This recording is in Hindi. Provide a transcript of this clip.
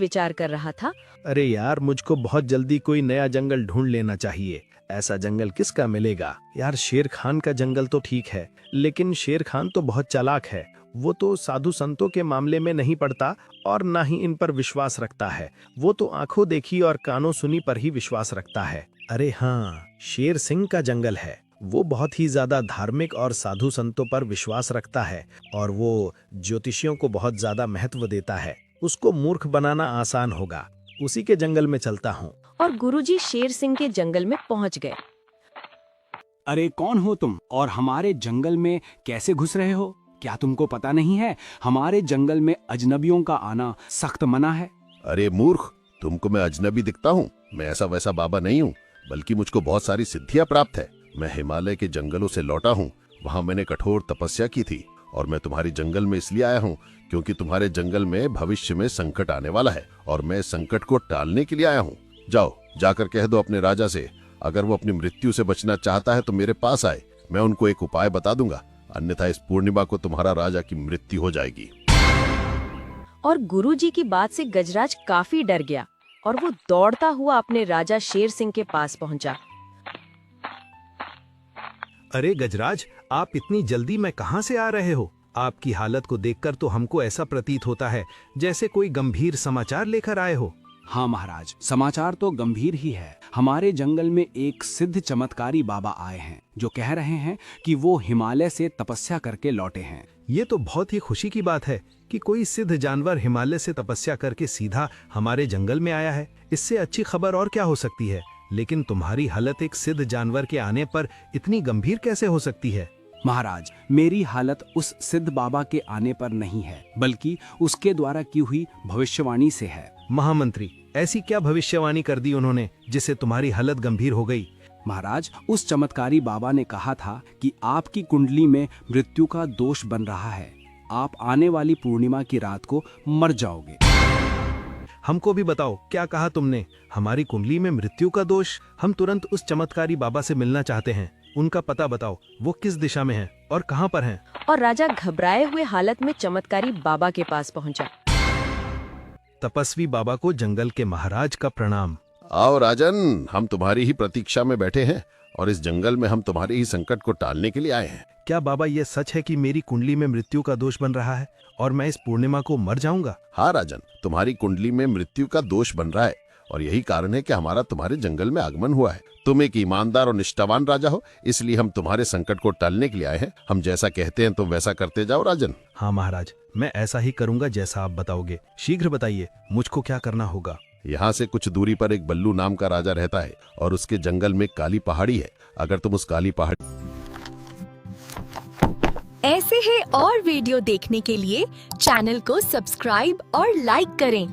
विचार कर रहा था। अरे यार, मुझको बहुत जल्दी कोई नया जंगल ढूंढ लेना चाहिए। ऐसा जंगल किसका मिलेगा यार? शेर खान का जंगल तो ठीक है, लेकिन शेर खान तो बहुत चालाक है। वो तो साधु संतों के मामले में नहीं पड़ता और ना ही इन पर विश्वास रखता है। वो तो आंखों देखी और कानों सुनी पर ही विश्वास रखता है। अरे हाँ, शेर सिंह का जंगल है। वो बहुत ही ज्यादा धार्मिक और साधु संतों पर विश्वास रखता है और वो ज्योतिषियों को बहुत ज्यादा महत्व देता है। उसको मूर्ख बनाना आसान होगा। उसी के जंगल में चलता हूँ। और गुरुजी शेर सिंह के जंगल में पहुंच गए। अरे कौन हो तुम और हमारे जंगल में कैसे घुस रहे हो? क्या तुमको पता नहीं है हमारे जंगल में अजनबियों का आना सख्त मना है। अरे मूर्ख, तुमको मैं अजनबी दिखता हूँ? मैं ऐसा वैसा बाबा नहीं हूँ, बल्कि मुझको बहुत सारी सिद्धियां प्राप्त है। मैं हिमालय के जंगलों से लौटा हूँ। वहाँ मैंने कठोर तपस्या की थी और मैं तुम्हारी जंगल में इसलिए आया हूँ क्योंकि तुम्हारे जंगल में भविष्य में संकट आने वाला है और मैं संकट को टालने के लिए आया हूँ। जाओ, जाकर कह दो अपने राजा से, अगर वो अपनी मृत्यु से बचना चाहता है तो मेरे पास आए। मैं उनको एक उपाय बता दूंगा, अन्यथा इस पूर्णिमा को तुम्हारा राजा की मृत्यु हो जाएगी। और गुरुजी की बात से गजराज काफी डर गया और वो दौड़ता हुआ अपने राजा शेर सिंह के पास पहुंचा। अरे गजराज, आप इतनी जल्दी में कहां से आ रहे हो? आपकी हालत को देखकर तो हमको ऐसा प्रतीत होता है जैसे कोई गंभीर समाचार लेकर आए हो। हाँ महाराज, समाचार तो गंभीर ही है। हमारे जंगल में एक सिद्ध चमत्कारी बाबा आए हैं जो कह रहे हैं कि वो हिमालय से तपस्या करके लौटे हैं। ये तो बहुत ही खुशी की बात है कि कोई सिद्ध जानवर हिमालय से तपस्या करके सीधा हमारे जंगल में आया है। इससे अच्छी खबर और क्या हो सकती है? लेकिन तुम्हारी हालत एक सिद्ध जानवर के आने पर इतनी गंभीर कैसे हो सकती है? महाराज, मेरी हालत उस सिद्ध बाबा के आने पर नहीं है, बल्कि उसके द्वारा की हुई भविष्यवाणी से है। महामंत्री, ऐसी क्या भविष्यवाणी कर दी उन्होंने जिससे तुम्हारी हालत गंभीर हो गई? महाराज, उस चमत्कारी बाबा ने कहा था कि आपकी कुंडली में मृत्यु का दोष बन रहा है। आप आने वाली पूर्णिमा की रात को मर जाओगे। हमको भी बताओ, क्या कहा तुमने? हमारी कुंडली में मृत्यु का दोष? हम तुरंत उस चमत्कारी बाबा से मिलना चाहते हैं। उनका पता बताओ, वो किस दिशा में है और कहाँ पर हैं? और राजा घबराए हुए हालत में चमत्कारी बाबा के पास पहुंचा। तपस्वी बाबा को जंगल के महाराज का प्रणाम। आओ राजन, हम तुम्हारी ही प्रतीक्षा में बैठे हैं और इस जंगल में हम तुम्हारे ही संकट को टालने के लिए आए हैं। क्या बाबा ये सच है कि मेरी कुंडली में मृत्यु का दोष बन रहा है और मैं इस पूर्णिमा को मर जाऊंगा? हाँ राजन, तुम्हारी कुंडली में मृत्यु का दोष बन रहा है और यही कारण है कि हमारा तुम्हारे जंगल में आगमन हुआ है। तुम एक ईमानदार और निष्ठावान राजा हो, इसलिए हम तुम्हारे संकट को टालने के लिए आए हैं। हम जैसा कहते हैं तुम वैसा करते जाओ राजन। हाँ महाराज, मैं ऐसा ही करूंगा जैसा आप बताओगे। शीघ्र बताइए, मुझको क्या करना होगा? यहाँ से कुछ दूरी पर एक बल्लू नाम का राजा रहता है और उसके जंगल में काली पहाड़ी है। अगर तुम उस काली पहाड़ी ऐसे ही और वीडियो देखने के लिए चैनल को सब्सक्राइब और लाइक करें।